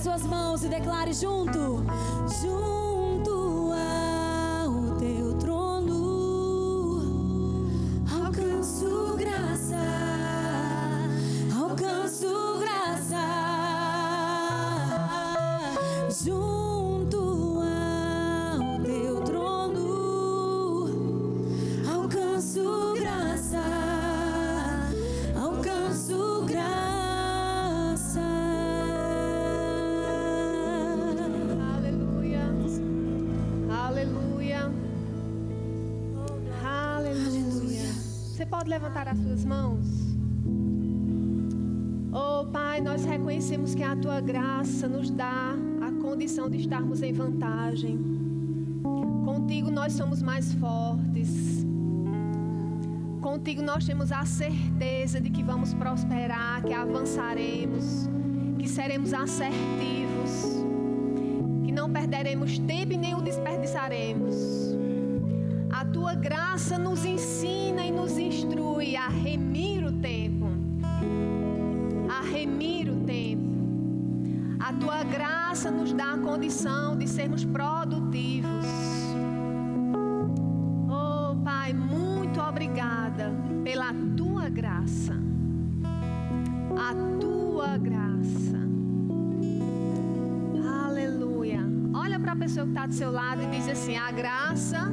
as suas mãos e declare junto. Junto ao teu trono, alcanço graça, alcanço graça. Junto ao teu trono, alcanço graça, alcanço graça. Aleluia, aleluia, aleluia. Você pode levantar as suas mãos? Oh Pai, nós reconhecemos que a Tua graça nos dá a condição de estarmos em vantagem. Contigo nós somos mais fortes. Contigo nós temos a certeza de que vamos prosperar, que avançaremos, que seremos assertivos, que não perderemos tempo e nem o desperdiçaremos. A Tua graça nos ensina e nos instrui a remir o tempo. A remir o tempo. A Tua graça nos dá a condição de sermos produtivos. Oh Pai, muito obrigada pela Tua graça. A Tua graça. Aleluia. Olha para a pessoa que está do seu lado e diz assim: a graça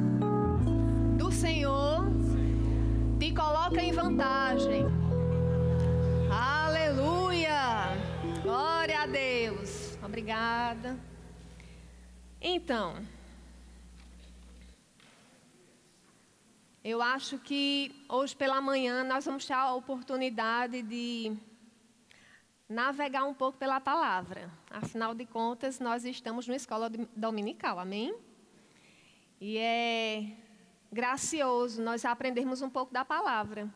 do Senhor te coloca em vantagem. Aleluia! Glória a Deus! Obrigada. Então, eu acho que hoje pela manhã nós vamos ter a oportunidade de navegar um pouco pela palavra. Afinal de contas, nós estamos numa escola dominical, amém? E é gracioso nós aprendermos um pouco da palavra.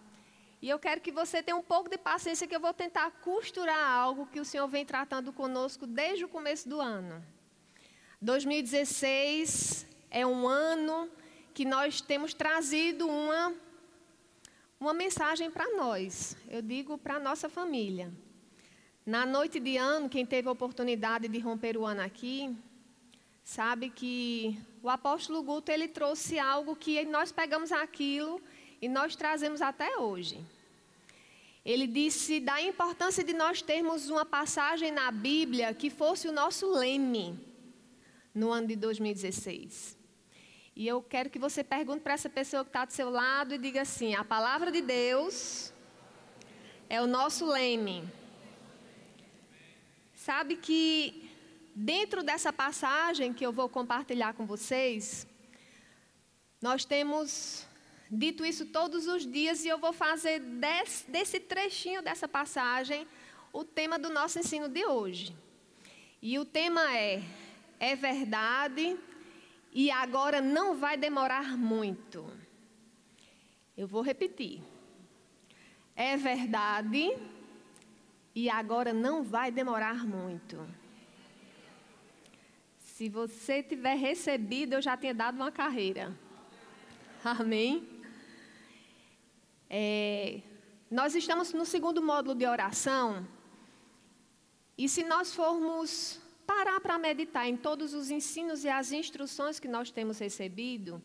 E eu quero que você tenha um pouco de paciência, que eu vou tentar costurar algo que o Senhor vem tratando conosco desde o começo do ano. 2016 é um ano que nós temos trazido uma mensagem para nós. Eu digo para a nossa família. Na noite de ano, quem teve a oportunidade de romper o ano aqui, sabe que o apóstolo Guto, ele trouxe algo que nós pegamos aquilo e nós trazemos até hoje. Ele disse da importância de nós termos uma passagem na Bíblia que fosse o nosso leme no ano de 2016. E eu quero que você pergunte para essa pessoa que está do seu lado e diga assim: a palavra de Deus é o nosso leme. Sabe que dentro dessa passagem que eu vou compartilhar com vocês, nós temos dito isso todos os dias, e eu vou fazer desse trechinho dessa passagem o tema do nosso ensino de hoje. E o tema é verdade e agora não vai demorar muito. Eu vou repetir. É verdade e agora não vai demorar muito. Se você tiver recebido, eu já tinha dado uma carreira. Amém? Nós estamos no segundo módulo de oração. E se nós formos parar para meditar em todos os ensinos e as instruções que nós temos recebido,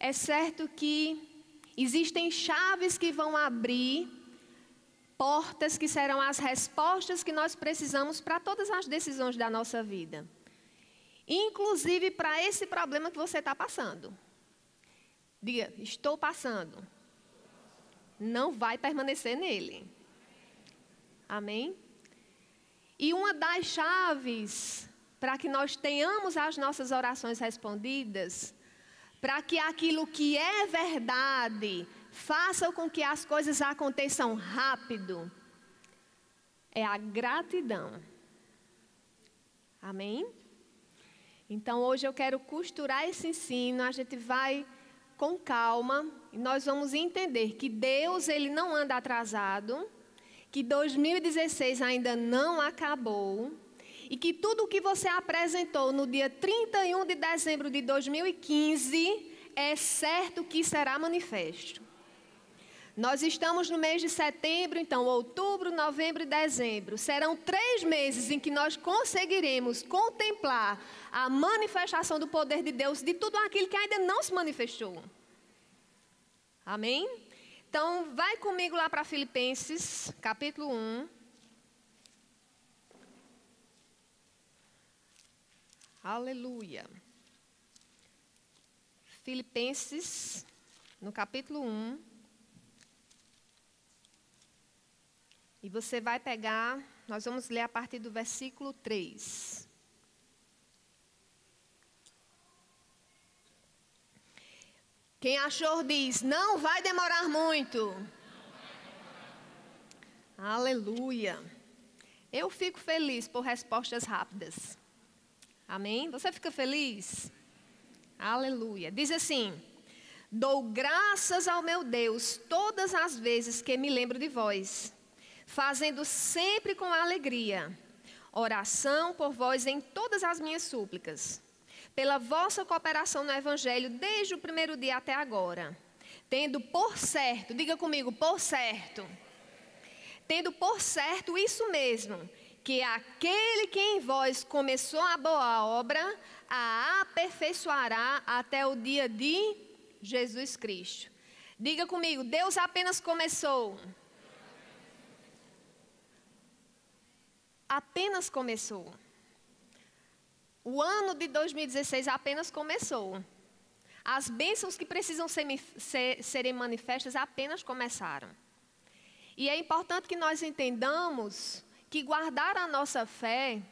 é certo que existem chaves que vão abrir portas que serão as respostas que nós precisamos para todas as decisões da nossa vida. Inclusive para esse problema que você está passando. Diga: estou passando. Não vai permanecer nele. Amém? E uma das chaves para que nós tenhamos as nossas orações respondidas, para que aquilo que é verdade faça com que as coisas aconteçam rápido, é a gratidão. Amém? Então hoje eu quero costurar esse ensino. A gente vai com calma e nós vamos entender que Deus, ele não anda atrasado, que 2016 ainda não acabou e que tudo o que você apresentou no dia 31 de dezembro de 2015 é certo que será manifesto. Nós estamos no mês de setembro, então outubro, novembro e dezembro. Serão 3 meses em que nós conseguiremos contemplar a manifestação do poder de Deus de tudo aquilo que ainda não se manifestou. Amém? Então, vai comigo lá para Filipenses, capítulo 1. Aleluia. Filipenses, no capítulo 1. E você vai pegar, nós vamos ler a partir do versículo 3. Quem achou diz, não vai demorar muito. Aleluia. Eu fico feliz por respostas rápidas. Amém? Você fica feliz? Aleluia. Diz assim, dou graças ao meu Deus todas as vezes que me lembro de vós, fazendo sempre com alegria, oração por vós em todas as minhas súplicas, pela vossa cooperação no Evangelho desde o primeiro dia até agora, tendo por certo, diga comigo, por certo, tendo por certo isso mesmo, que aquele que em vós começou a boa obra, a aperfeiçoará até o dia de Jesus Cristo. Diga comigo, Deus apenas começou. Apenas começou. O ano de 2016 apenas começou. As bênçãos que precisam serem manifestas apenas começaram. E é importante que nós entendamos que guardar a nossa fé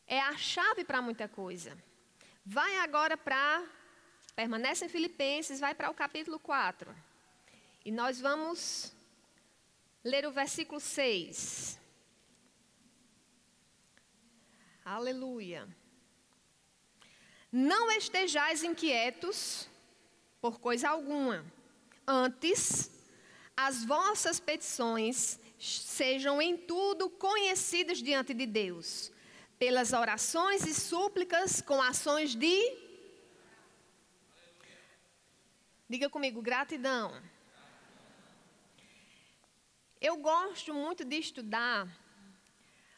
é a chave para muita coisa. Vai agora permanece em Filipenses, vai para o capítulo 4. E nós vamos ler o versículo 6. Aleluia. Não estejais inquietos por coisa alguma. Antes, as vossas petições sejam em tudo conhecidas diante de Deus, pelas orações e súplicas com ações de... Diga comigo, gratidão. Eu gosto muito de estudar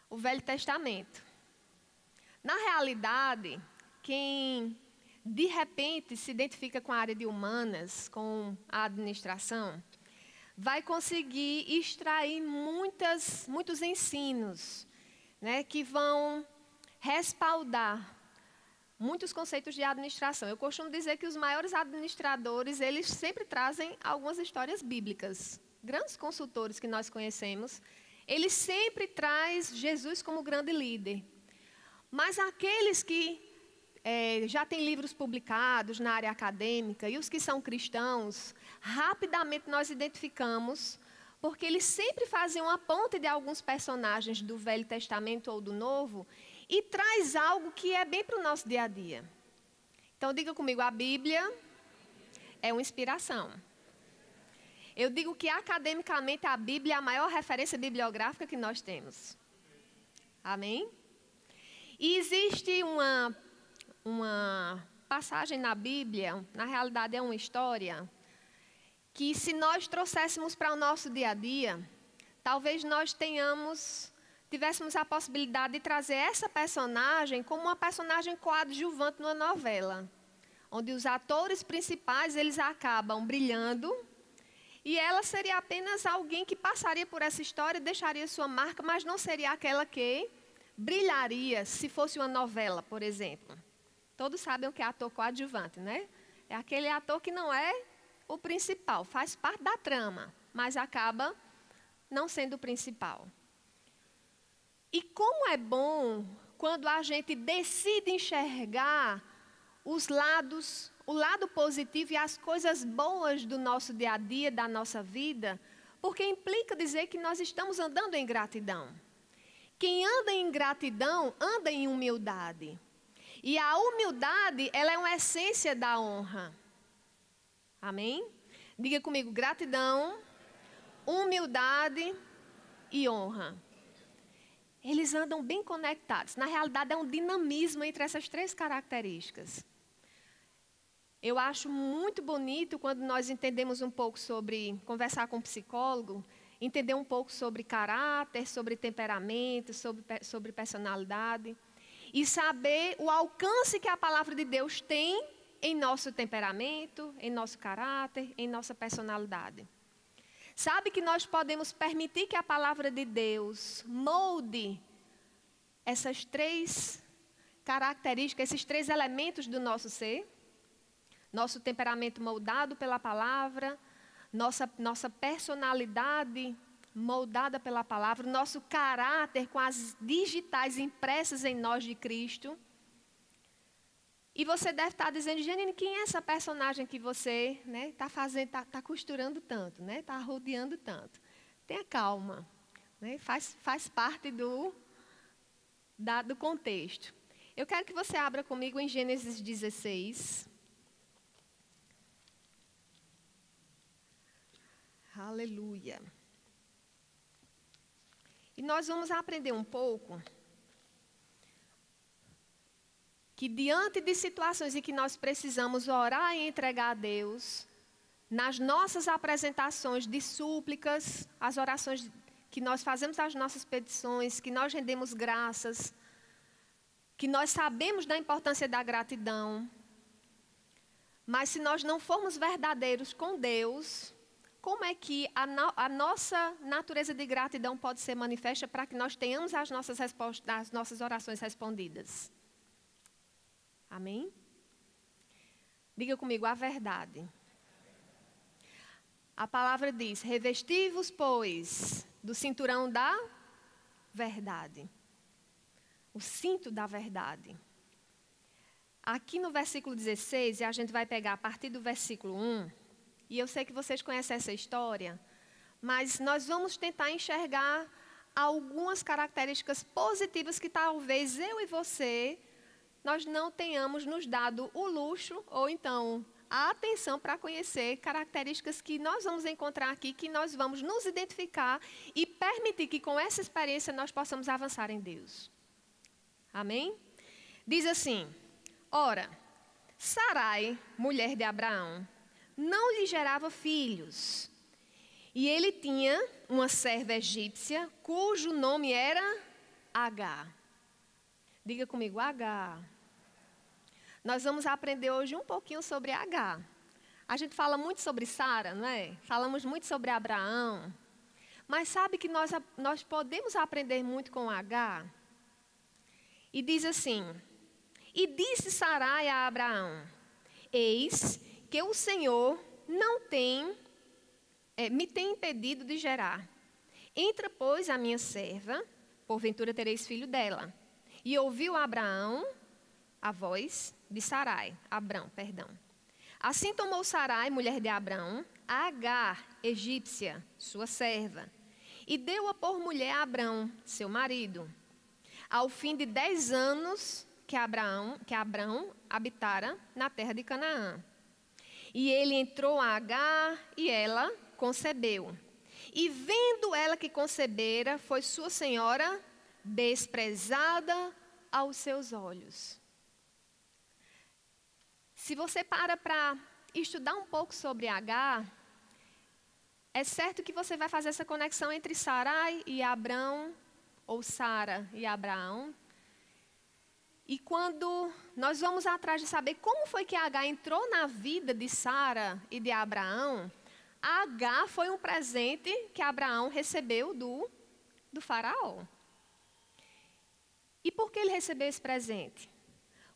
o Velho Testamento. Na realidade, quem de repente se identifica com a área de humanas, com a administração, vai conseguir extrair muitos ensinos, né, que vão respaldar muitos conceitos de administração. Eu costumo dizer que os maiores administradores, eles sempre trazem algumas histórias bíblicas. Grandes consultores que nós conhecemos, eles sempre trazem Jesus como grande líder. Mas aqueles que já têm livros publicados na área acadêmica e os que são cristãos, rapidamente nós identificamos, porque eles sempre fazem uma ponte de alguns personagens do Velho Testamento ou do Novo e traz algo que é bem para o nosso dia a dia. Então diga comigo, a Bíblia é uma inspiração. Eu digo que academicamente a Bíblia é a maior referência bibliográfica que nós temos. Amém? E existe uma passagem na Bíblia, na realidade é uma história, que se nós trouxéssemos para o nosso dia a dia, talvez nós tivéssemos a possibilidade de trazer essa personagem como uma personagem coadjuvante numa novela, onde os atores principais eles acabam brilhando e ela seria apenas alguém que passaria por essa história, deixaria sua marca, mas não seria aquela que brilharia se fosse uma novela, por exemplo. Todos sabem o que é ator coadjuvante, né? É aquele ator que não é o principal, faz parte da trama, mas acaba não sendo o principal. E como é bom quando a gente decide enxergar o lado positivo e as coisas boas do nosso dia a dia, da nossa vida, porque implica dizer que nós estamos andando em gratidão. Quem anda em gratidão, anda em humildade. E a humildade, ela é uma essência da honra. Amém? Diga comigo, gratidão, humildade e honra. Eles andam bem conectados. Na realidade, é um dinamismo entre essas 3 características. Eu acho muito bonito quando nós entendemos um pouco sobre, conversar com um psicólogo, entender um pouco sobre caráter, sobre temperamento, sobre personalidade, e saber o alcance que a palavra de Deus tem em nosso temperamento, em nosso caráter, em nossa personalidade. Sabe que nós podemos permitir que a palavra de Deus molde essas 3 características, esses 3 elementos do nosso ser? Nosso temperamento moldado pela palavra, nossa personalidade moldada pela palavra, nosso caráter com as digitais impressas em nós de Cristo. E você deve estar dizendo, Janine, quem é essa personagem que você está fazendo, está costurando tanto, está rodeando tanto? Tenha calma, faz parte do contexto. Eu quero que você abra comigo em Gênesis 16. Aleluia. E nós vamos aprender um pouco que diante de situações em que nós precisamos orar e entregar a Deus, nas nossas apresentações de súplicas, as orações que nós fazemos as nossas petições, que nós rendemos graças, que nós sabemos da importância da gratidão, mas se nós não formos verdadeiros com Deus, como é que a nossa natureza de gratidão pode ser manifesta para que nós tenhamos as nossas orações respondidas? Amém? Diga comigo a verdade. A palavra diz, revesti-vos, pois, do cinturão da verdade. O cinto da verdade. Aqui no versículo 16, e a gente vai pegar a partir do versículo 1, e eu sei que vocês conhecem essa história, mas nós vamos tentar enxergar algumas características positivas que talvez eu e você, nós não tenhamos nos dado o luxo, ou então a atenção para conhecer características que nós vamos encontrar aqui, que nós vamos nos identificar e permitir que com essa experiência nós possamos avançar em Deus. Amém? Diz assim, ora, Sarai, mulher de Abraão, não lhe gerava filhos. E ele tinha uma serva egípcia, cujo nome era Agar. Diga comigo, Agar. Nós vamos aprender hoje um pouquinho sobre Agar. A gente fala muito sobre Sara, não é? Falamos muito sobre Abraão. Mas sabe que nós podemos aprender muito com Agar? E diz assim, e disse Sarai a Abraão, eis que o Senhor me tem impedido de gerar. Entra, pois, a minha serva, porventura tereis filho dela. E ouviu Abraão a voz de Sarai, Abrão, perdão. Assim tomou Sarai, mulher de Abrão, a Agar, egípcia, sua serva, e deu-a por mulher a Abrão, seu marido, ao fim de 10 anos que Abrão habitara na terra de Canaã. E ele entrou a Agar e ela concebeu. E vendo ela que concebera, foi sua senhora desprezada aos seus olhos. Se você para estudar um pouco sobre Agar, é certo que você vai fazer essa conexão entre Sarai e Abrão, ou Sara e Abraão. E quando nós vamos atrás de saber como foi que Agar entrou na vida de Sara e de Abraão, Agar foi um presente que Abraão recebeu do faraó. E por que ele recebeu esse presente?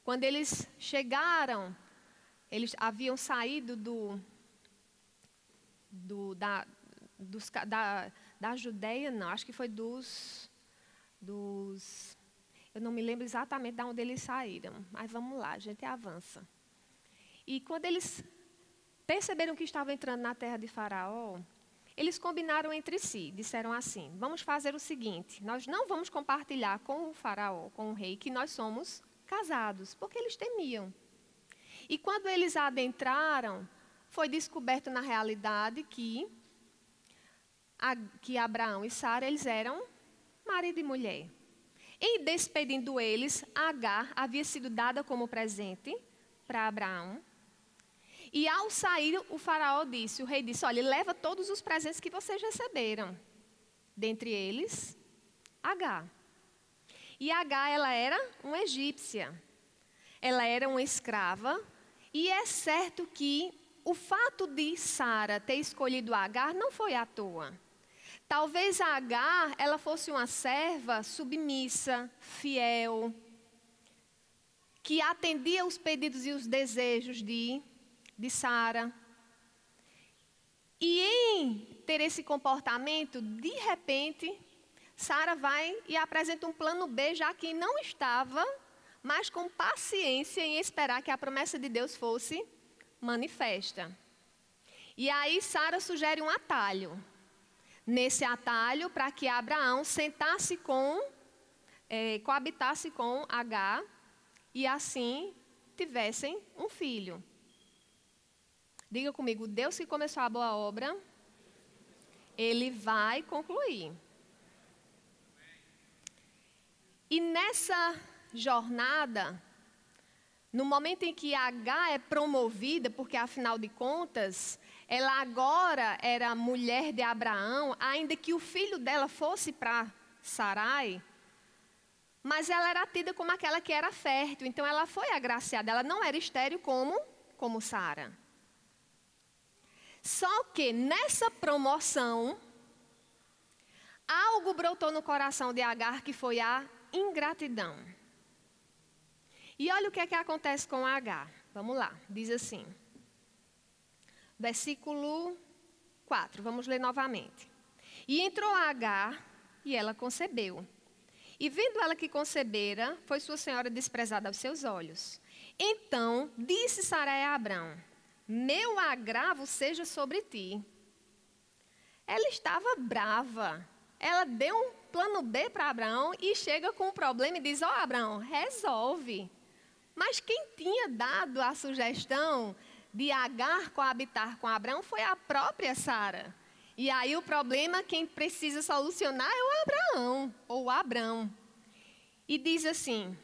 Quando eles chegaram, eles haviam saído da Judeia, não, acho que foi eu não me lembro exatamente de onde eles saíram, mas vamos lá, a gente avança. E quando eles perceberam que estavam entrando na terra de Faraó, eles combinaram entre si, disseram assim, vamos fazer o seguinte, nós não vamos compartilhar com o Faraó, com o rei, que nós somos casados, porque eles temiam. E quando eles adentraram, foi descoberto na realidade que Abraão e Sara, eles eram marido e mulher. Em despedindo eles, Agar havia sido dada como presente para Abraão. E ao sair, o faraó disse, o rei disse, olha, leva todos os presentes que vocês receberam. Dentre eles, Agar. E Agar, ela era uma egípcia. Ela era uma escrava. E é certo que o fato de Sara ter escolhido Agar não foi à toa. Talvez a Agar, ela fosse uma serva submissa, fiel, que atendia os pedidos e os desejos de Sara. E em ter esse comportamento, de repente, Sara vai e apresenta um plano B, já que não estava, mas com paciência em esperar que a promessa de Deus fosse manifesta. E aí Sara sugere um atalho. Nesse atalho, para que Abraão coabitasse com Agar e assim tivessem um filho. Diga comigo, Deus que começou a boa obra, Ele vai concluir. E nessa jornada, no momento em que Agar é promovida, porque afinal de contas, ela agora era mulher de Abraão, ainda que o filho dela fosse para Sarai, mas ela era tida como aquela que era fértil, então ela foi agraciada, ela não era estéril como Sara. Só que nessa promoção, algo brotou no coração de Agar que foi a ingratidão. E olha o que é que acontece com Agar. Vamos lá, diz assim. Versículo 4, vamos ler novamente. E entrou Agar e ela concebeu. E vendo ela que concebera, foi sua senhora desprezada aos seus olhos. Então disse Sarai a Abrão, meu agravo seja sobre ti. Ela estava brava. Ela deu um plano B para Abraão e chega com um problema e diz, Abraão, resolve. Mas quem tinha dado a sugestão de Agar coabitar com Abraão foi a própria Sara. E aí o problema, quem precisa solucionar é o Abraão, ou o Abrão. E diz assim,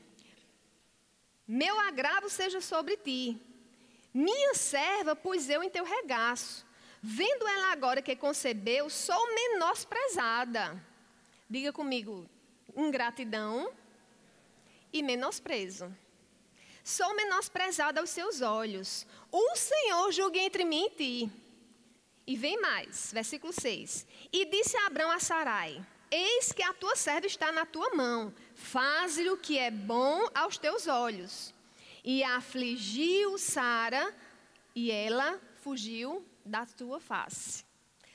meu agravo seja sobre ti. Minha serva pus eu em teu regaço. Vendo ela agora que concebeu, sou menosprezada. Diga comigo, ingratidão e menosprezo. Sou menosprezada aos seus olhos. O Senhor julgue entre mim e ti. E vem mais, versículo 6. E disse Abrão a Sarai, eis que a tua serva está na tua mão. Faze-lhe o que é bom aos teus olhos. E afligiu Sara, e ela fugiu da tua face.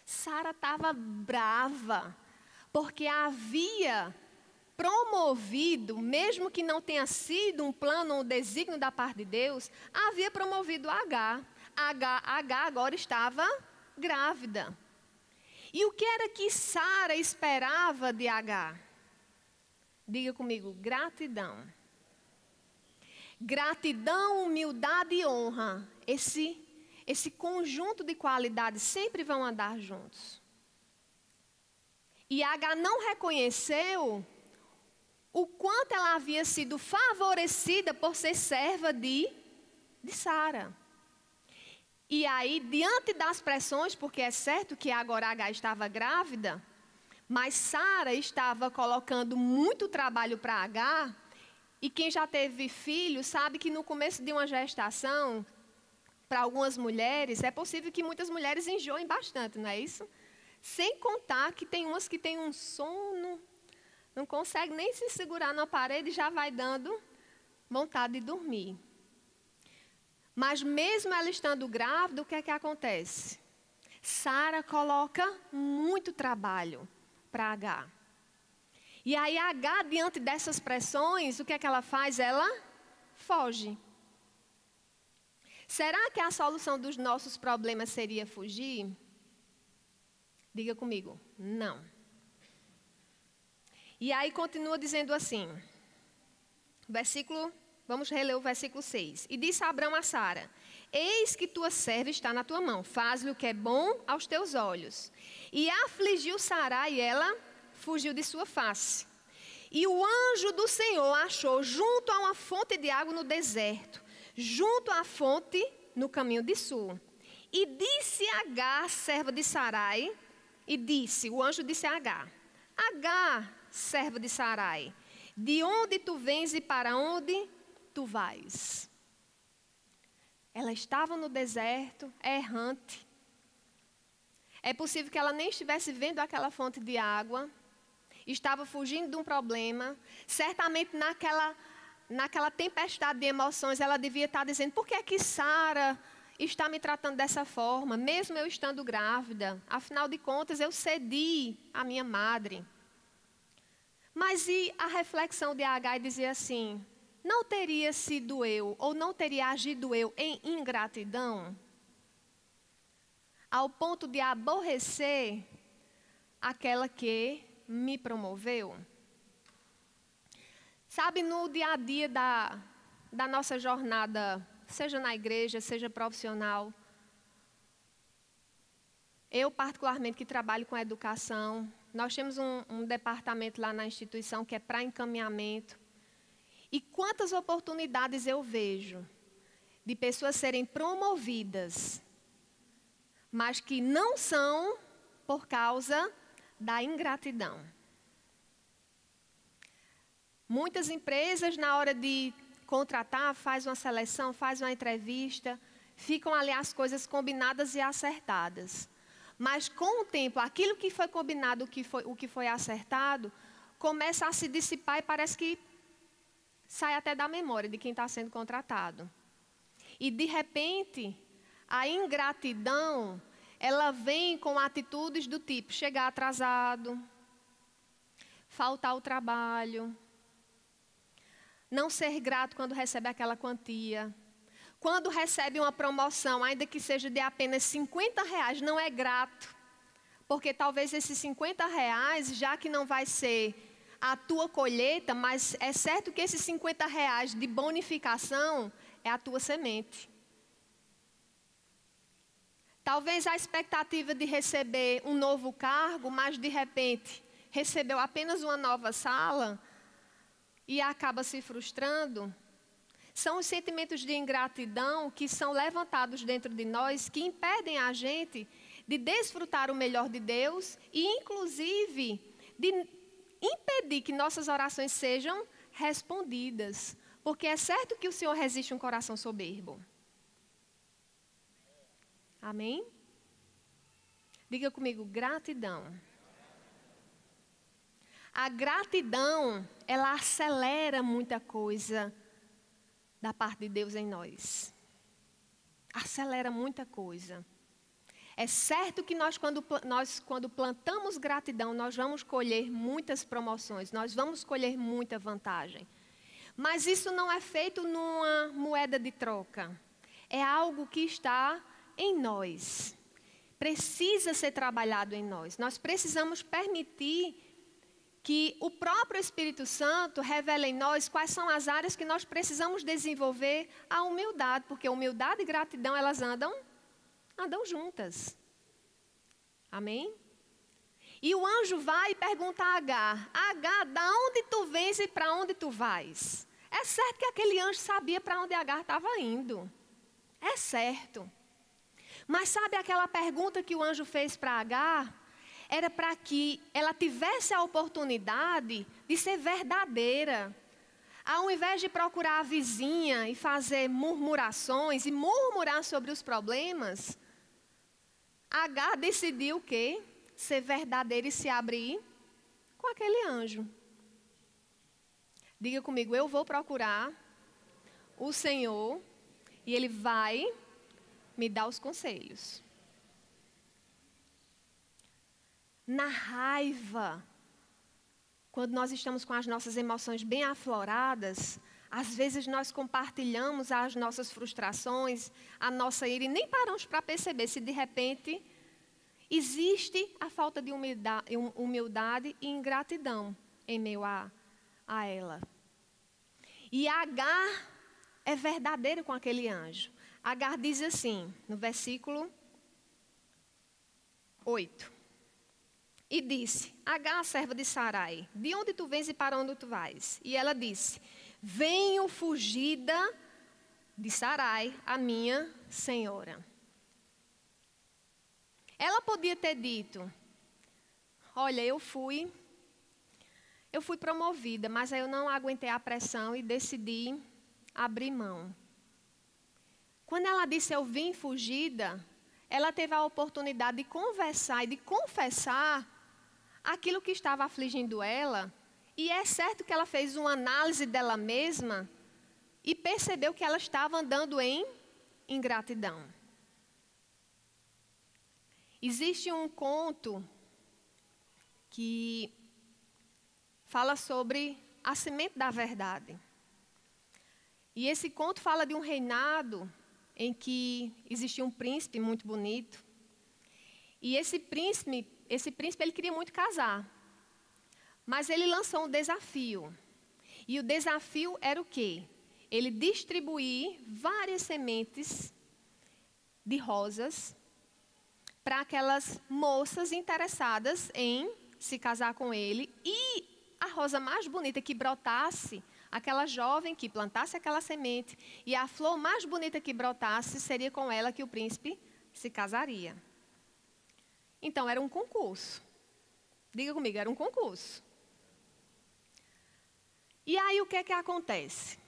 Sara estava brava, porque havia promovido, mesmo que não tenha sido um plano ou um desígnio da parte de Deus, havia promovido Agar. Agar agora estava grávida. E o que era que Sara esperava de Agar? Diga comigo, gratidão. Gratidão, humildade e honra. Esse conjunto de qualidades sempre vão andar juntos. E Agar não reconheceu o quanto ela havia sido favorecida por ser serva de Sara. E aí, diante das pressões, porque é certo que agora Agar estava grávida, mas Sara estava colocando muito trabalho para Agar, e quem já teve filho sabe que no começo de uma gestação, para algumas mulheres, é possível que muitas mulheres enjoem bastante, não é isso? Sem contar que tem umas que têm um sono, não consegue nem se segurar na parede e já vai dando vontade de dormir. Mas mesmo ela estando grávida, o que é que acontece? Sara coloca muito trabalho para Agar. E aí Agar, diante dessas pressões, o que é que ela faz? Ela foge. Será que a solução dos nossos problemas seria fugir? Diga comigo, não. E aí continua dizendo assim, vamos reler o versículo 6. E disse Abrão a Sara, eis que tua serva está na tua mão, faz-lhe o que é bom aos teus olhos. E afligiu Sarai e ela fugiu de sua face. E o anjo do Senhor achou junto a uma fonte de água no deserto. Junto à fonte no caminho de sul. E disse Agar, serva de Sarai, o anjo disse a Agar: Agar, serva de Sarai, de onde tu vens e para onde tu vais? Ela estava no deserto, errante. É possível que ela nem estivesse vendo aquela fonte de água, estava fugindo de um problema. Certamente naquela tempestade de emoções, ela devia estar dizendo: por que é que Sara está me tratando dessa forma, mesmo eu estando grávida? Afinal de contas, eu cedi à minha madre. Mas e a reflexão de Agar dizia assim: não teria sido eu, ou não teria agido eu em ingratidão, ao ponto de aborrecer aquela que me promoveu? Sabe, no dia a dia da nossa jornada, seja na igreja, seja profissional, eu particularmente que trabalho com educação, nós temos um departamento lá na instituição que é para encaminhamento. E quantas oportunidades eu vejo de pessoas serem promovidas, mas que não são por causa da ingratidão. Muitas empresas, na hora de contratar, faz uma seleção, faz uma entrevista, ficam ali as coisas combinadas e acertadas. Mas com o tempo, aquilo que foi combinado, o que foi acertado, começa a se dissipar e parece que sai até da memória de quem está sendo contratado. E de repente, a ingratidão, ela vem com atitudes do tipo chegar atrasado, faltar ao trabalho, não ser grato quando recebe aquela quantia. Quando recebe uma promoção, ainda que seja de apenas R$50, não é grato. Porque talvez esses R$50, já que não vai ser a tua colheita, mas é certo que esses R$50 de bonificação é a tua semente. Talvez a expectativa de receber um novo cargo, mas de repente recebeu apenas uma nova sala e acaba se frustrando. São os sentimentos de ingratidão que são levantados dentro de nós, que impedem a gente de desfrutar o melhor de Deus e, inclusive, de impedir que nossas orações sejam respondidas. Porque é certo que o Senhor resiste um coração soberbo. Amém? Diga comigo, gratidão. A gratidão, ela acelera muita coisa da parte de Deus em nós. Acelera muita coisa. É certo que nós quando plantamos gratidão, nós vamos colher muitas promoções, nós vamos colher muita vantagem. Mas isso não é feito numa moeda de troca. É algo que está em nós. Precisa ser trabalhado em nós. Nós precisamos permitir que o próprio Espírito Santo revele em nós quais são as áreas que nós precisamos desenvolver a humildade, porque humildade e gratidão, elas andam juntas. Amém? E o anjo vai e pergunta a Agar: Agar, da onde tu vens e para onde tu vais? É certo que aquele anjo sabia para onde Agar estava indo. É certo. Mas sabe aquela pergunta que o anjo fez para Agar? Era para que ela tivesse a oportunidade de ser verdadeira. Ao invés de procurar a vizinha e fazer murmurações e murmurar sobre os problemas, Agar decidiu o quê? Ser verdadeira e se abrir com aquele anjo. Diga comigo, eu vou procurar o Senhor e Ele vai me dar os conselhos. Na raiva, quando nós estamos com as nossas emoções bem afloradas, às vezes nós compartilhamos as nossas frustrações, a nossa ira, e nem paramos para perceber se de repente existe a falta de humildade e ingratidão em meio a ela. E Agar é verdadeira com aquele anjo. Agar diz assim, no versículo 8. E disse, Agar, serva de Sarai, de onde tu vens e para onde tu vais? E ela disse, venho fugida de Sarai, a minha senhora. Ela podia ter dito, olha, eu fui promovida, mas aí eu não aguentei a pressão e decidi abrir mão. Quando ela disse eu vim fugida, ela teve a oportunidade de conversar e de confessar aquilo que estava afligindo ela. E é certo que ela fez uma análise dela mesma e percebeu que ela estava andando em ingratidão. Existe um conto que fala sobre a semente da verdade. E esse conto fala de um reinado em que existia um príncipe muito bonito. E esse príncipe ele queria muito casar. Mas ele lançou um desafio. E o desafio era o quê? Ele distribuir várias sementes de rosas para aquelas moças interessadas em se casar com ele. E a rosa mais bonita que brotasse, aquela jovem que plantasse aquela semente, e a flor mais bonita que brotasse, seria com ela que o príncipe se casaria. Então, era um concurso. Diga comigo, era um concurso. E aí, o que é que acontece?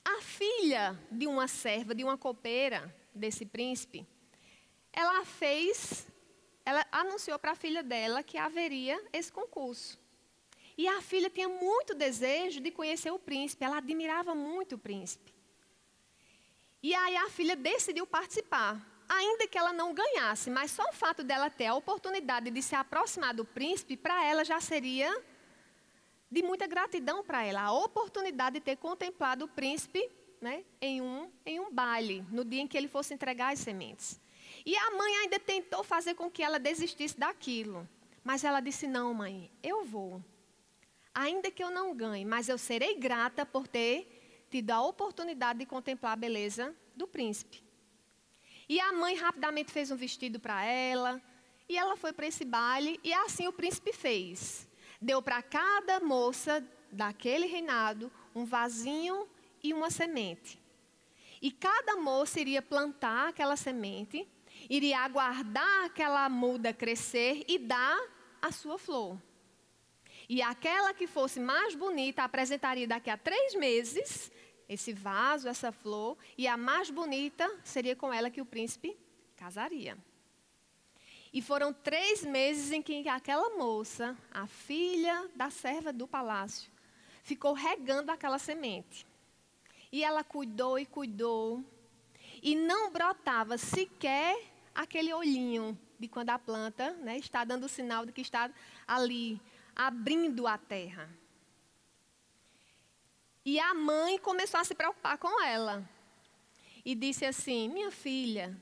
A filha de uma serva, de uma copeira desse príncipe, ela anunciou para a filha dela que haveria esse concurso. E a filha tinha muito desejo de conhecer o príncipe, ela admirava muito o príncipe. E aí a filha decidiu participar, ainda que ela não ganhasse, mas só o fato dela ter a oportunidade de se aproximar do príncipe, para ela já seria de muita gratidão para ela, a oportunidade de ter contemplado o príncipe, né, em um baile, no dia em que ele fosse entregar as sementes. E a mãe ainda tentou fazer com que ela desistisse daquilo, mas ela disse, não mãe, eu vou. Ainda que eu não ganhe, mas eu serei grata por ter tido a oportunidade de contemplar a beleza do príncipe. E a mãe rapidamente fez um vestido para ela, e ela foi para esse baile, e assim o príncipe fez. Deu para cada moça daquele reinado um vasinho e uma semente. E cada moça iria plantar aquela semente, iria aguardar aquela muda crescer e dar a sua flor. E aquela que fosse mais bonita apresentaria daqui a 3 meses esse vaso, essa flor, e a mais bonita seria com ela que o príncipe casaria. E foram 3 meses em que aquela moça, a filha da serva do palácio, ficou regando aquela semente. E ela cuidou e cuidou, e não brotava sequer aquele olhinho de quando a planta, né, está dando sinal de que está ali, abrindo a terra. E a mãe começou a se preocupar com ela. E disse assim, minha filha,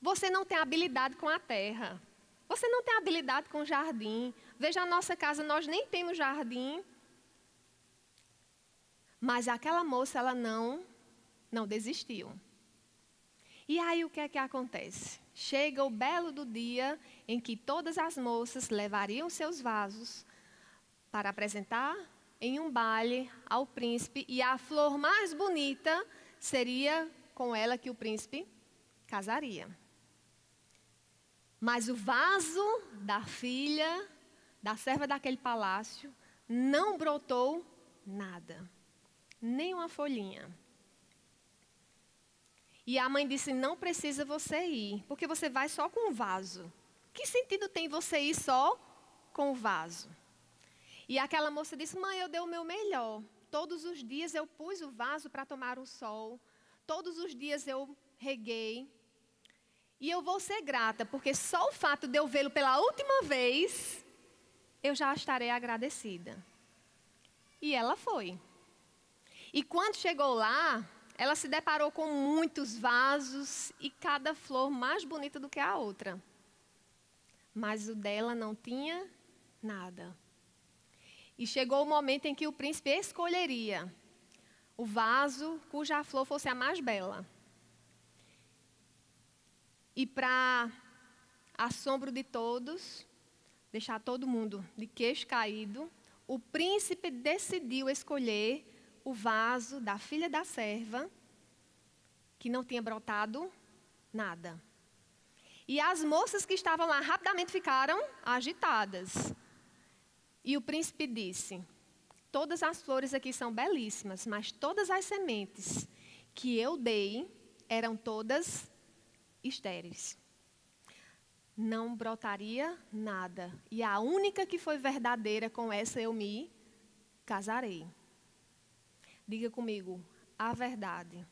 você não tem habilidade com a terra. Você não tem habilidade com o jardim. Veja a nossa casa, nós nem temos jardim. Mas aquela moça, ela não desistiu. E aí o que é que acontece? Chega o belo do dia em que todas as moças levariam seus vasos para apresentar em um baile ao príncipe, e a flor mais bonita seria com ela que o príncipe casaria. Mas o vaso da filha, da serva daquele palácio, não brotou nada, nem uma folhinha. E a mãe disse, não precisa você ir, porque você vai só com o vaso. Que sentido tem você ir só com o vaso? E aquela moça disse, mãe, eu dei o meu melhor. Todos os dias eu pus o vaso para tomar o sol. Todos os dias eu reguei. E eu vou ser grata, porque só o fato de eu vê-lo pela última vez, eu já estarei agradecida. E ela foi. E quando chegou lá, ela se deparou com muitos vasos e cada flor mais bonita do que a outra. Mas o dela não tinha nada. E chegou o momento em que o príncipe escolheria o vaso cuja flor fosse a mais bela. E para assombro de todos, deixar todo mundo de queixo caído, o príncipe decidiu escolher o vaso da filha da serva, que não tinha brotado nada. E as moças que estavam lá rapidamente ficaram agitadas. E o príncipe disse: todas as flores aqui são belíssimas, mas todas as sementes que eu dei eram todas estéreis. Não brotaria nada. E a única que foi verdadeira, com essa eu me casarei. Diga comigo, a verdade.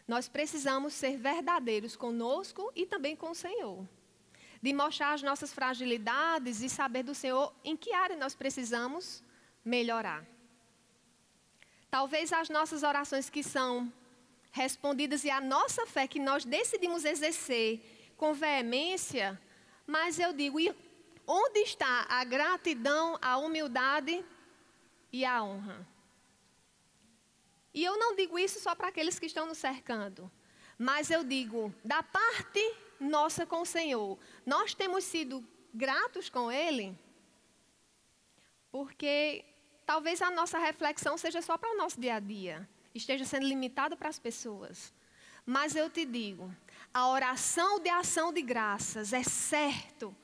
Nós precisamos ser verdadeiros conosco e também com o Senhor. De mostrar as nossas fragilidades e saber do Senhor em que área nós precisamos melhorar. Talvez as nossas orações que são respondidas e a nossa fé que nós decidimos exercer com veemência, mas eu digo, e onde está a gratidão, a humildade e a honra? E eu não digo isso só para aqueles que estão nos cercando, mas eu digo, da parte nossa com o Senhor, nós temos sido gratos com Ele, porque talvez a nossa reflexão seja só para o nosso dia a dia, esteja sendo limitada para as pessoas. Mas eu te digo, a oração de ação de graças, é certo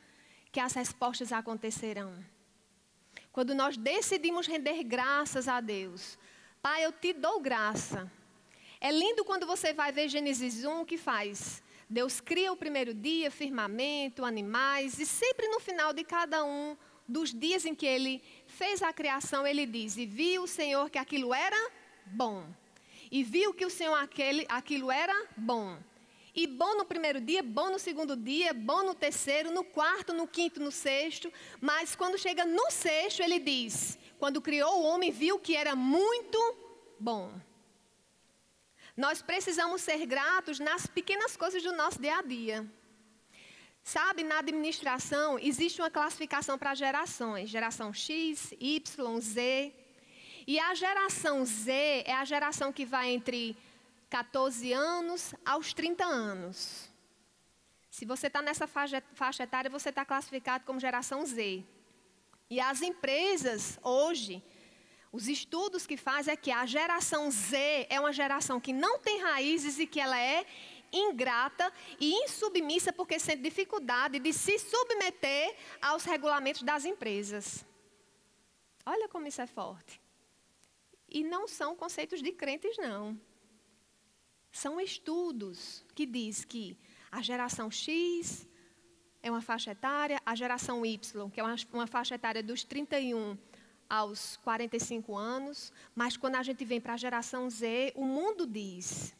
que as respostas acontecerão. Quando nós decidimos render graças a Deus, Pai, eu te dou graça. É lindo quando você vai ver Gênesis 1, que faz? Deus cria o primeiro dia, firmamento, animais, e sempre no final de cada um dos dias em que Ele fez a criação, Ele diz, e viu o Senhor que aquilo era bom. E viu que o Senhor aquilo era bom. E bom no primeiro dia, bom no segundo dia, bom no terceiro, no quarto, no quinto, no sexto. Mas quando chega no sexto, Ele diz, quando criou o homem, viu que era muito bom. Nós precisamos ser gratos nas pequenas coisas do nosso dia a dia. Sabe, na administração, existe uma classificação para gerações. Geração X, Y, Z. E a geração Z é a geração que vai entre 14 anos aos 30 anos. Se você está nessa faixa etária, você está classificado como geração Z. E as empresas, hoje, os estudos que fazem é que a geração Z é uma geração que não tem raízes e que ela é ingrata e insubmissa porque sente dificuldade de se submeter aos regulamentos das empresas. Olha como isso é forte. E não são conceitos de crentes, não. São estudos que diz que a geração X é uma faixa etária, a geração Y, que é uma faixa etária dos 31 aos 45 anos, mas quando a gente vem para a geração Z, o mundo diz.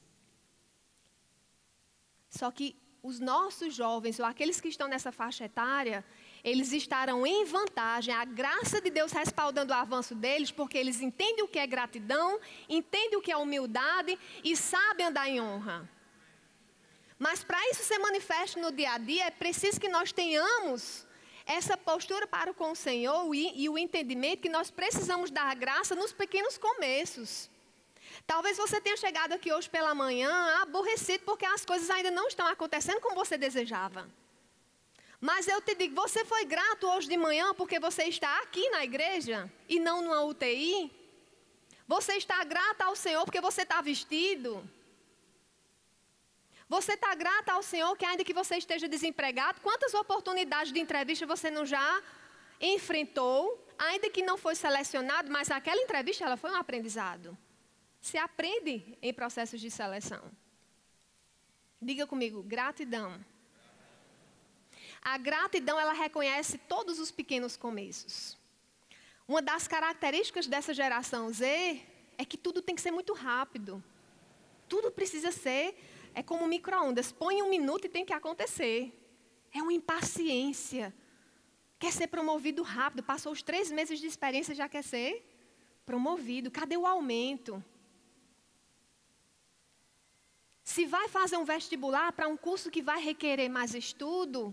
Só que os nossos jovens, ou aqueles que estão nessa faixa etária, eles estarão em vantagem, a graça de Deus respaldando o avanço deles, porque eles entendem o que é gratidão, entendem o que é humildade e sabem andar em honra. Mas para isso ser manifesto no dia a dia, é preciso que nós tenhamos essa postura para com o Senhor e o entendimento que nós precisamos dar graça nos pequenos começos. Talvez você tenha chegado aqui hoje pela manhã aborrecido porque as coisas ainda não estão acontecendo como você desejava. Mas eu te digo, você foi grato hoje de manhã porque você está aqui na igreja e não numa UTI? Você está grato ao Senhor porque você está vestido? Você está grata ao Senhor que ainda que você esteja desempregado, quantas oportunidades de entrevista você não já enfrentou, ainda que não foi selecionado, mas aquela entrevista ela foi um aprendizado. Se aprende em processos de seleção. Diga comigo, gratidão. A gratidão ela reconhece todos os pequenos começos. Uma das características dessa geração Z é que tudo tem que ser muito rápido. Tudo precisa ser... É como micro-ondas, põe 1 minuto e tem que acontecer. É uma impaciência. Quer ser promovido rápido, passou os 3 meses de experiência, já quer ser promovido. Cadê o aumento? Se vai fazer um vestibular para um curso que vai requerer mais estudo,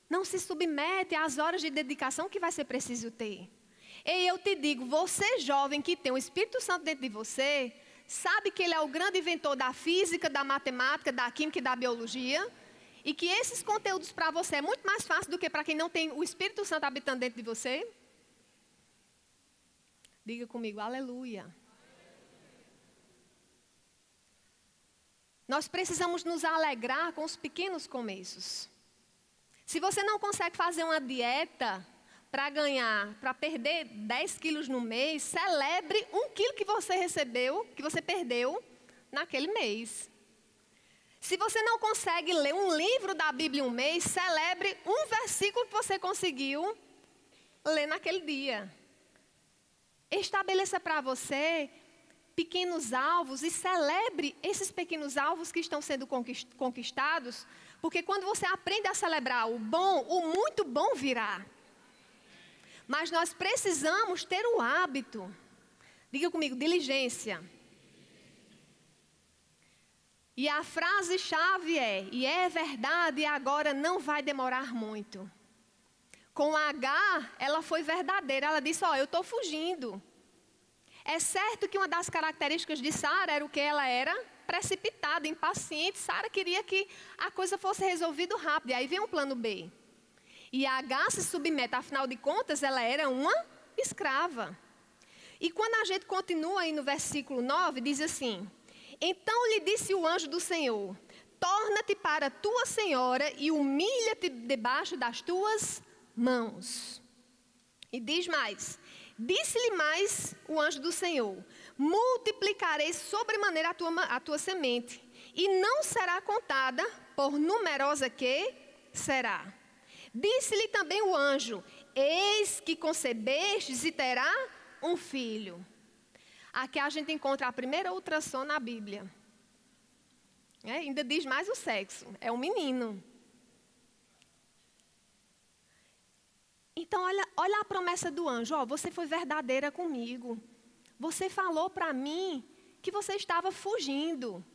não se submete às horas de dedicação que vai ser preciso ter. E eu te digo, você jovem que tem o Espírito Santo dentro de você... Sabe que Ele é o grande inventor da física, da matemática, da química e da biologia. E que esses conteúdos para você é muito mais fácil do que para quem não tem o Espírito Santo habitando dentro de você. Diga comigo, aleluia. Nós precisamos nos alegrar com os pequenos começos. Se você não consegue fazer uma dieta para perder 10 quilos no mês, celebre 1 quilo que você perdeu naquele mês. Se você não consegue ler um livro da Bíblia em um mês, celebre um versículo que você conseguiu ler naquele dia. Estabeleça para você pequenos alvos e celebre esses pequenos alvos que estão sendo conquistados, porque quando você aprende a celebrar o bom, o muito bom virá. Mas nós precisamos ter o hábito, diga comigo, diligência. E a frase-chave e é verdade, e agora não vai demorar muito. Com H, ela foi verdadeira, ela disse, eu estou fugindo. É certo que uma das características de Sara era o que ela era precipitada, impaciente. Sara queria que a coisa fosse resolvida rápido. E aí vem um plano B. E H se submete, afinal de contas, ela era uma escrava. E quando a gente continua aí no versículo 9, diz assim: então lhe disse o anjo do Senhor, torna-te para tua senhora e humilha-te debaixo das tuas mãos. E diz mais: disse-lhe mais o anjo do Senhor, multiplicarei sobremaneira a tua semente, e não será contada, por numerosa que será. Disse-lhe também o anjo, eis que concebestes e terá um filho. Aqui a gente encontra a primeira ultrassom na Bíblia. Ainda diz mais o sexo, é um menino. Então, olha a promessa do anjo. Você foi verdadeira comigo. Você falou para mim que você estava fugindo.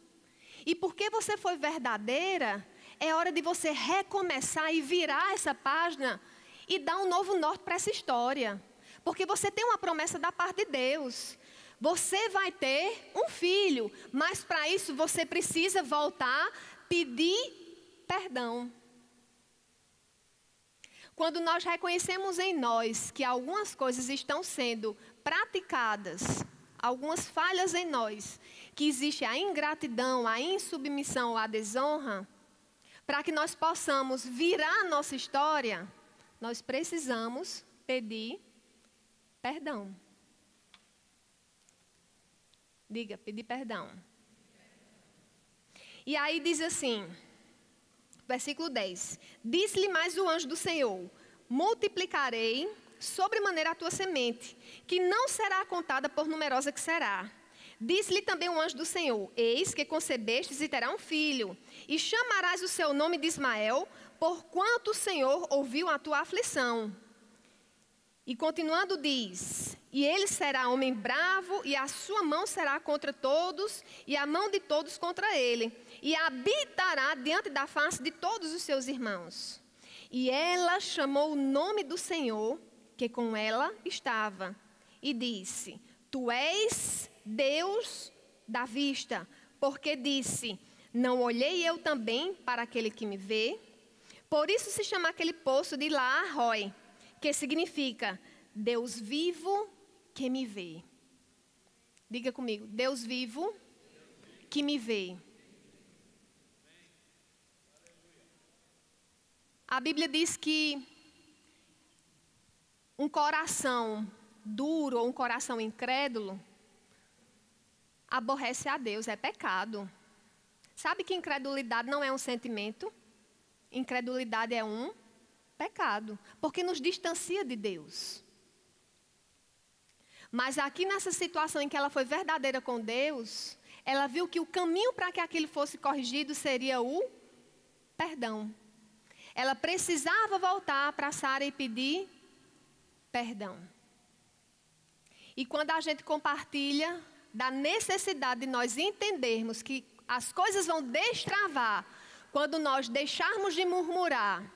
E porque você foi verdadeira, é hora de você recomeçar e virar essa página e dar um novo norte para essa história. Porque você tem uma promessa da parte de Deus. Você vai ter um filho, mas para isso você precisa voltar, pedir perdão. Quando nós reconhecemos em nós que algumas coisas estão sendo praticadas, algumas falhas em nós, que existe a ingratidão, a insubmissão, a desonra, para que nós possamos virar a nossa história, nós precisamos pedir perdão. Diga, pedir perdão. E aí diz assim, versículo 10. Disse-lhe mais o anjo do Senhor, multiplicarei sobremaneira a tua semente, que não será contada por numerosa que será. Disse-lhe também o anjo do Senhor, eis que concebestes e terá um filho, e chamarás o seu nome de Ismael, porquanto o Senhor ouviu a tua aflição. E continuando diz, e ele será homem bravo, e a sua mão será contra todos, e a mão de todos contra ele, e habitará diante da face de todos os seus irmãos. E ela chamou o nome do Senhor, que com ela estava, e disse, tu és Deus da vista, porque disse, não olhei eu também para aquele que me vê? Por isso se chama aquele poço de Laaroi, que significa Deus vivo que me vê. Diga comigo, Deus vivo que me vê. A Bíblia diz que um coração duro ou um coração incrédulo aborrece a Deus, é pecado. Sabe que incredulidade não é um sentimento? Incredulidade é um pecado, porque nos distancia de Deus. Mas aqui nessa situação em que ela foi verdadeira com Deus, ela viu que o caminho para que aquilo fosse corrigido seria o perdão. Ela precisava voltar para Sara e pedir perdão. E quando a gente compartilha da necessidade de nós entendermos que as coisas vão destravar quando nós deixarmos de murmurar,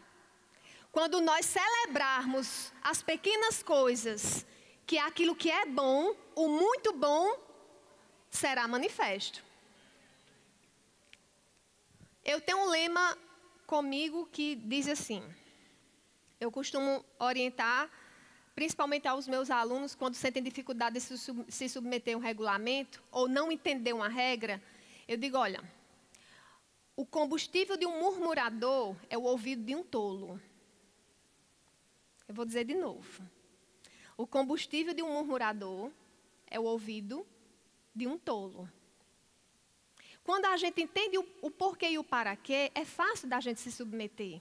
quando nós celebrarmos as pequenas coisas, que aquilo que é bom, o muito bom, será manifesto. Eu tenho um lema comigo que diz assim, eu costumo orientar principalmente aos meus alunos, quando sentem dificuldade de se submeter a um regulamento ou não entender uma regra, eu digo, olha, o combustível de um murmurador é o ouvido de um tolo. Eu vou dizer de novo. O combustível de um murmurador é o ouvido de um tolo. Quando a gente entende o porquê e o para quê, é fácil da gente se submeter.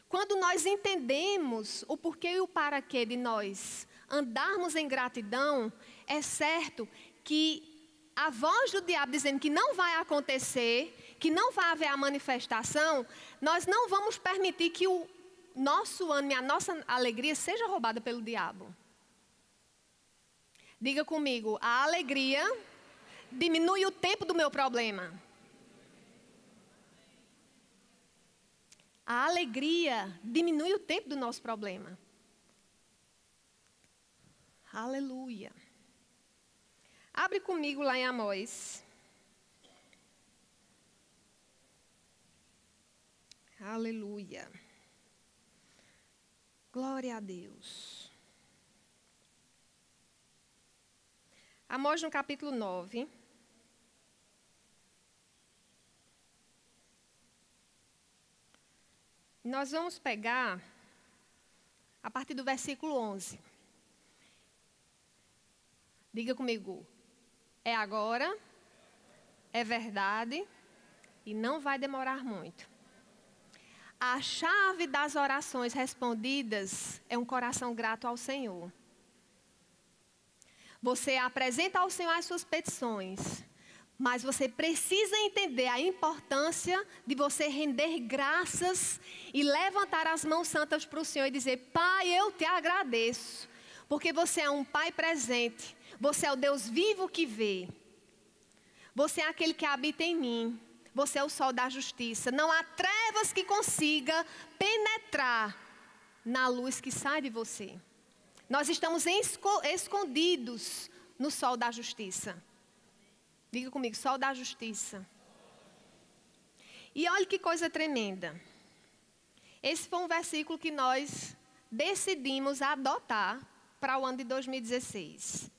Quando nós entendemos o porquê e o para quê de nós andarmos em gratidão, é certo que a voz do diabo dizendo que não vai acontecer, que não vai haver a manifestação, nós não vamos permitir que o nosso ânimo e a nossa alegria seja roubada pelo diabo. Diga comigo, a alegria diminui o tempo do meu problema. A alegria diminui o tempo do nosso problema. Aleluia. Abre comigo lá em Amós. Aleluia. Glória a Deus. Amós no capítulo 9. Nós vamos pegar a partir do versículo 11. Diga comigo, é agora, é verdade e não vai demorar muito. A chave das orações respondidas é um coração grato ao Senhor. Você apresenta ao Senhor as suas petições, mas você precisa entender a importância de você render graças e levantar as mãos santas para o Senhor e dizer, Pai, eu te agradeço, porque você é um Pai presente, você é o Deus vivo que vê, você é aquele que habita em mim, você é o sol da justiça, não há trevas que consiga penetrar na luz que sai de você. Nós estamos escondidos no sol da justiça. Diga comigo, sol da justiça. E olha que coisa tremenda. Esse foi um versículo que nós decidimos adotar para o ano de 2016.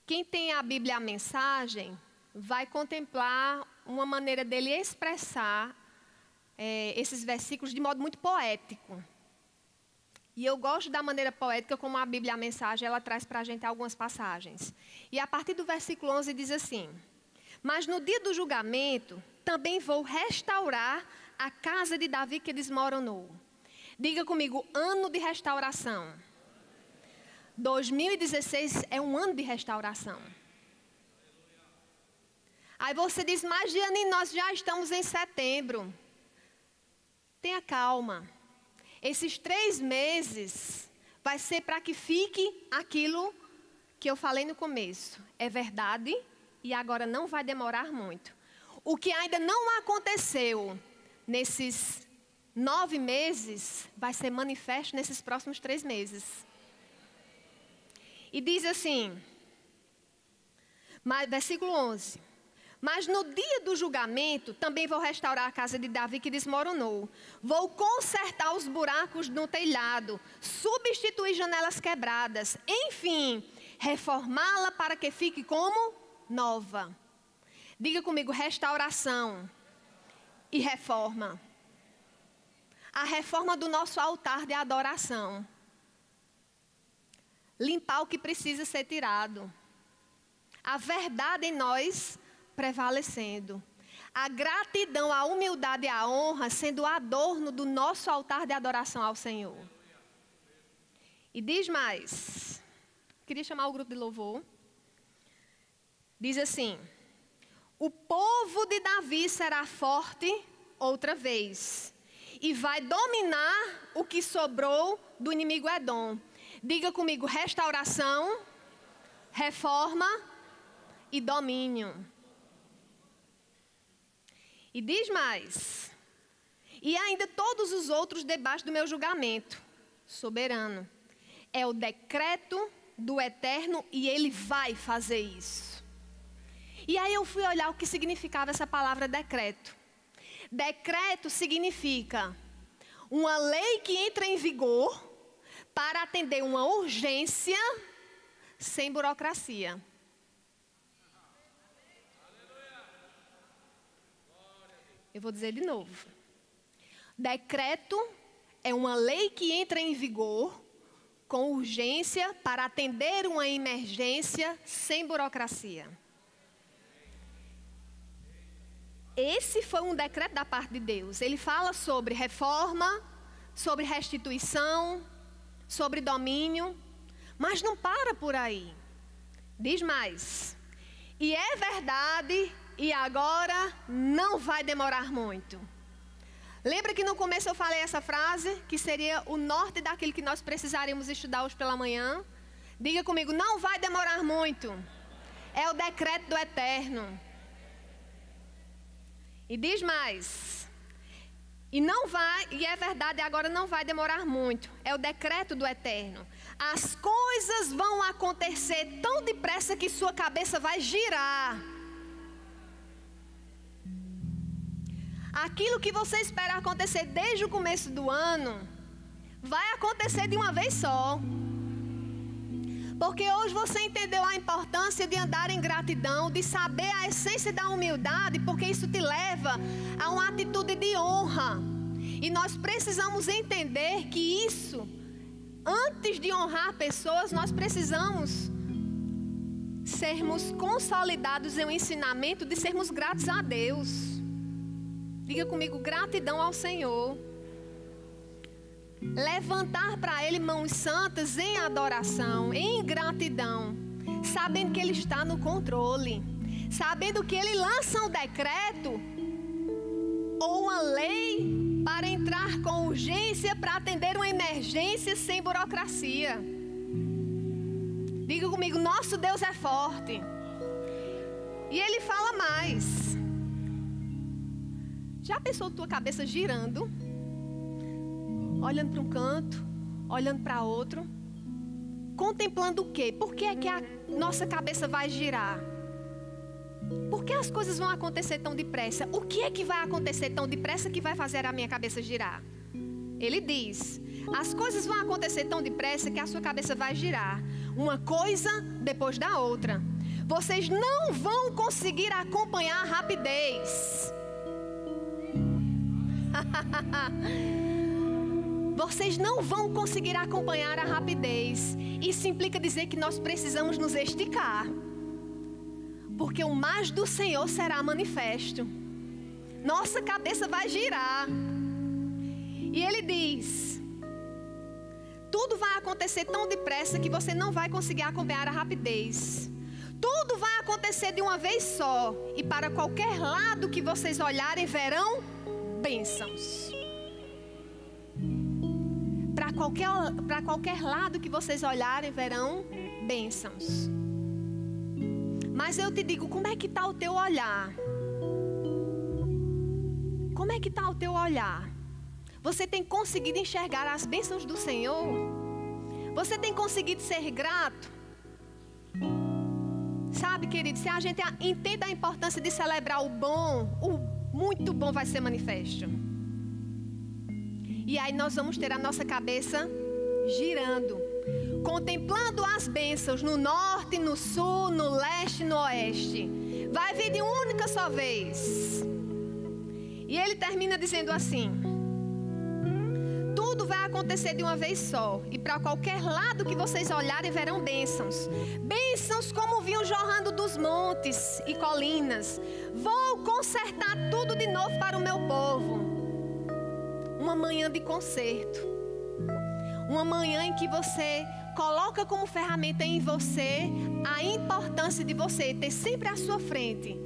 Quem tem a Bíblia, a mensagem, vai contemplar uma maneira dele expressar esses versículos de modo muito poético. E eu gosto da maneira poética como a Bíblia, a mensagem, ela traz para a gente algumas passagens. E a partir do versículo 11 diz assim, mas no dia do julgamento, também vou restaurar a casa de Davi que desmoronou. Diga comigo, ano de restauração. 2016 é um ano de restauração. Aí você diz, mas Diane, nós já estamos em setembro. Tenha calma. Esses 3 meses vai ser para que fique aquilo que eu falei no começo. É verdade e agora não vai demorar muito. O que ainda não aconteceu nesses 9 meses vai ser manifesto nesses próximos 3 meses. E diz assim, versículo 11. Mas no dia do julgamento, também vou restaurar a casa de Davi que desmoronou. Vou consertar os buracos no telhado, substituir janelas quebradas. Enfim, reformá-la para que fique como nova. Diga comigo, restauração e reforma. A reforma do nosso altar de adoração. Limpar o que precisa ser tirado. A verdade em nós prevalecendo. A gratidão, a humildade e a honra sendo o adorno do nosso altar de adoração ao Senhor. E diz mais. Queria chamar o grupo de louvor. Diz assim. O povo de Davi será forte outra vez. E vai dominar o que sobrou do inimigo Edom. Diga comigo, restauração, reforma e domínio. E diz mais, e ainda todos os outros debaixo do meu julgamento, soberano. É o decreto do Eterno e Ele vai fazer isso. E aí eu fui olhar o que significava essa palavra decreto. Decreto significa uma lei que entra em vigor para atender uma urgência sem burocracia. Eu vou dizer de novo. Decreto é uma lei que entra em vigor com urgência para atender uma emergência sem burocracia. Esse foi um decreto da parte de Deus. Ele fala sobre reforma, sobre restituição, sobre domínio, mas não para por aí. Diz mais. E é verdade, e agora não vai demorar muito. Lembra que no começo eu falei essa frase, que seria o norte daquilo que nós precisaríamos estudar hoje pela manhã? Diga comigo, não vai demorar muito. É o decreto do Eterno. E diz mais. E é verdade, agora não vai demorar muito. É o decreto do Eterno. As coisas vão acontecer tão depressa que sua cabeça vai girar. Aquilo que você espera acontecer desde o começo do ano, vai acontecer de uma vez só. Porque hoje você entendeu a importância de andar em gratidão, de saber a essência da humildade, porque isso te leva a uma atitude de honra. E nós precisamos entender que isso, antes de honrar pessoas, nós precisamos sermos consolidados em um ensinamento de sermos gratos a Deus. Diga comigo, gratidão ao Senhor. Levantar para Ele mãos santas em adoração, em gratidão, sabendo que Ele está no controle, sabendo que Ele lança um decreto ou uma lei para entrar com urgência, para atender uma emergência sem burocracia. Diga comigo, nosso Deus é forte. E Ele fala mais. Já pensou tua cabeça girando? Olhando para um canto, olhando para outro, contemplando o quê? Por que é que a nossa cabeça vai girar? Por que as coisas vão acontecer tão depressa? O que é que vai acontecer tão depressa que vai fazer a minha cabeça girar? Ele diz, as coisas vão acontecer tão depressa que a sua cabeça vai girar. Uma coisa depois da outra. Vocês não vão conseguir acompanhar a rapidez. Vocês não vão conseguir acompanhar a rapidez. Isso implica dizer que nós precisamos nos esticar. Porque o mais do Senhor será manifesto. Nossa cabeça vai girar. E Ele diz, tudo vai acontecer tão depressa que você não vai conseguir acompanhar a rapidez. Tudo vai acontecer de uma vez só. E para qualquer lado que vocês olharem, verão bênçãos. Para qualquer lado que vocês olharem, verão bênçãos. Mas eu te digo, como é que está o teu olhar? Como é que está o teu olhar? Você tem conseguido enxergar as bênçãos do Senhor? Você tem conseguido ser grato? Sabe, querido, se a gente entende a importância de celebrar o bom, o muito bom vai ser manifesto. E aí nós vamos ter a nossa cabeça girando, contemplando as bênçãos no norte, no sul, no leste, no oeste. Vai vir de uma única só vez. E ele termina dizendo assim: tudo vai acontecer de uma vez só. E para qualquer lado que vocês olharem, verão bênçãos. Bênçãos como vinham jorrando dos montes e colinas. Vou consertar tudo de novo para o meu povo. Uma manhã de conserto. Uma manhã em que você coloca como ferramenta em você a importância de você ter sempre à sua frente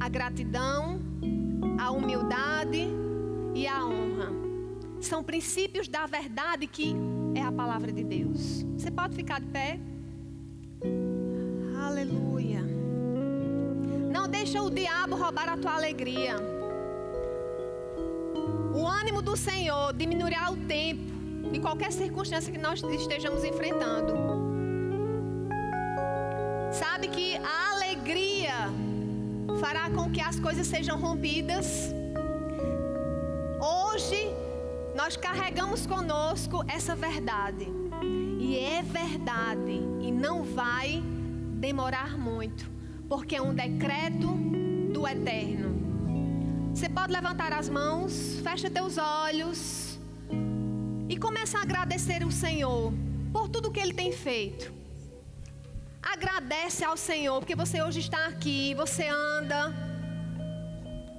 a gratidão, a humildade e a honra. São princípios da verdade que é a palavra de Deus. Você pode ficar de pé? Aleluia. Não deixa o diabo roubar a tua alegria. O ânimo do Senhor diminuirá o tempo de qualquer circunstância que nós estejamos enfrentando. Sabe que a alegria fará com que as coisas sejam rompidas. Hoje, nós carregamos conosco essa verdade. E é verdade, e não vai demorar muito, porque é um decreto do Eterno. Você pode levantar as mãos, fecha teus olhos e começa a agradecer o Senhor por tudo que Ele tem feito. Agradece ao Senhor, porque você hoje está aqui, você anda,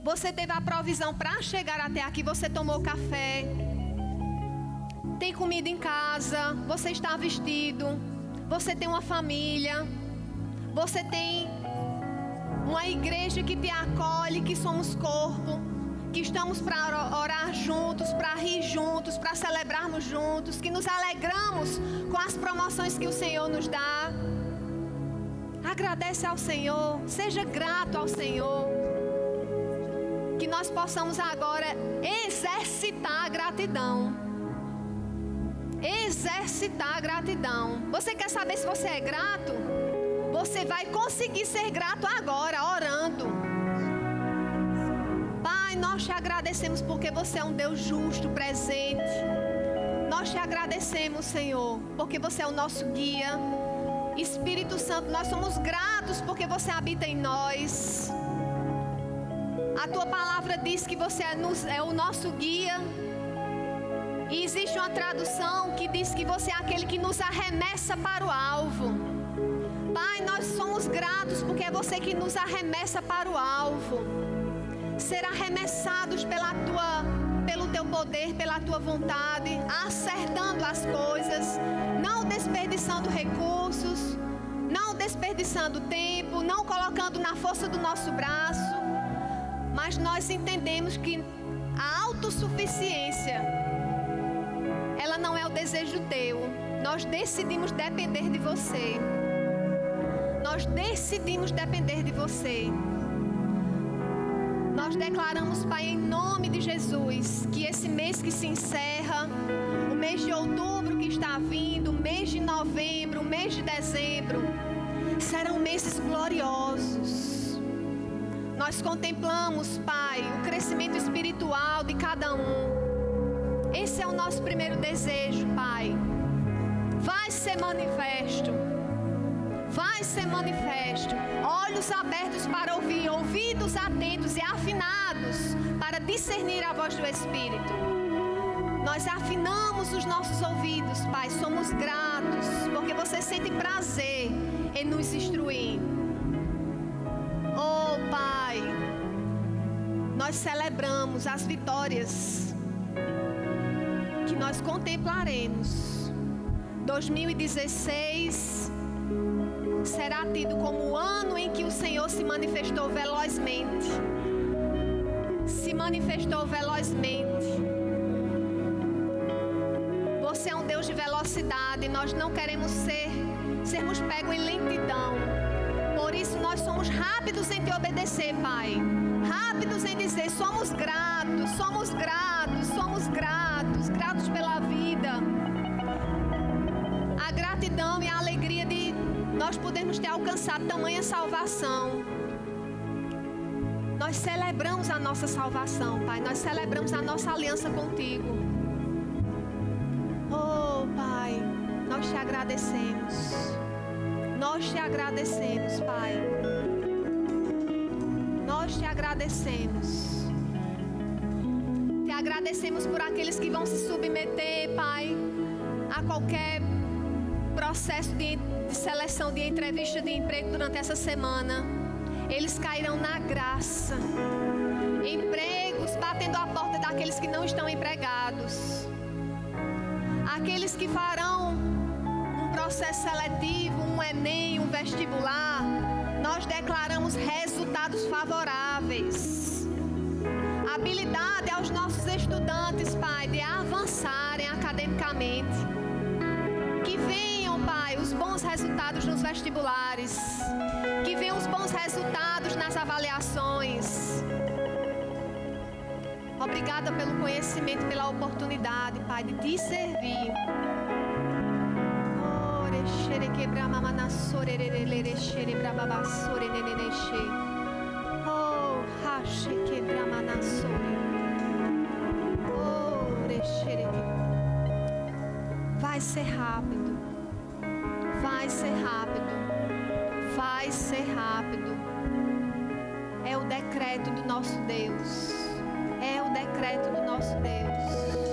você teve a provisão para chegar até aqui, você tomou café, tem comida em casa, você está vestido, você tem uma família, você tem uma igreja que te acolhe, que somos corpo, que estamos para orar juntos, para rir juntos, para celebrarmos juntos, que nos alegramos com as promoções que o Senhor nos dá. Agradece ao Senhor, seja grato ao Senhor. Que nós possamos agora exercitar a gratidão. Exercitar a gratidão. Você quer saber se você é grato? Você vai conseguir ser grato agora, orando. Pai, nós te agradecemos porque você é um Deus justo, presente. Nós te agradecemos, Senhor, porque você é o nosso guia. Espírito Santo, nós somos gratos porque você habita em nós. A tua palavra diz que você é o nosso guia. E existe uma tradução que diz que você é aquele que nos arremessa para o alvo. Pai, nós somos gratos porque é você que nos arremessa para o alvo. Ser arremessados pelo teu poder, pela tua vontade, acertando as coisas, não desperdiçando recursos, não desperdiçando tempo, não colocando na força do nosso braço. Mas nós entendemos que a autossuficiência, ela não é o desejo teu. Nós decidimos depender de você. Nós decidimos depender de você. Nós declaramos, Pai, em nome de Jesus, que esse mês que se encerra, o mês de outubro que está vindo, o mês de novembro, o mês de dezembro, serão meses gloriosos. Nós contemplamos, Pai, o crescimento espiritual de cada um. Esse é o nosso primeiro desejo, Pai. Vai ser manifesto. Vai ser manifesto. Olhos abertos para ouvir, ouvidos atentos e afinados para discernir a voz do Espírito. Nós afinamos os nossos ouvidos, Pai. Somos gratos porque você sente prazer em nos instruir. Oh, Pai, nós celebramos as vitórias que nós contemplaremos. 2016 será tido como o ano em que o Senhor se manifestou velozmente. Se manifestou velozmente. Você é um Deus de velocidade. Nós não queremos sermos pegos em lentidão. Por isso nós somos rápidos em te obedecer, Pai. Rápidos em dizer, somos gratos, somos gratos, somos gratos. Gratos pela vida. A gratidão e a alegria de nós podermos ter alcançado tamanha salvação. Nós celebramos a nossa salvação, Pai. Nós celebramos a nossa aliança contigo. Oh, Pai, nós te agradecemos. Nós te agradecemos, Pai. Nós te agradecemos. Te agradecemos por aqueles que vão se submeter, Pai, a qualquer processo de seleção de entrevista de emprego durante essa semana. Eles cairão na graça. Empregos batendo a porta daqueles que não estão empregados. Aqueles que farão um processo seletivo, um Enem, um vestibular, nós declaramos resultados favoráveis. Habilidade aos nossos estudantes, Pai, de avançarem academicamente. Que venham, Pai, os bons resultados nos vestibulares. Que venham os bons resultados nas avaliações. Obrigada pelo conhecimento, pela oportunidade, Pai, de te servir. Oh, vai ser rápido. Vai ser rápido. Vai ser rápido. É o decreto do nosso Deus. É o decreto do nosso Deus.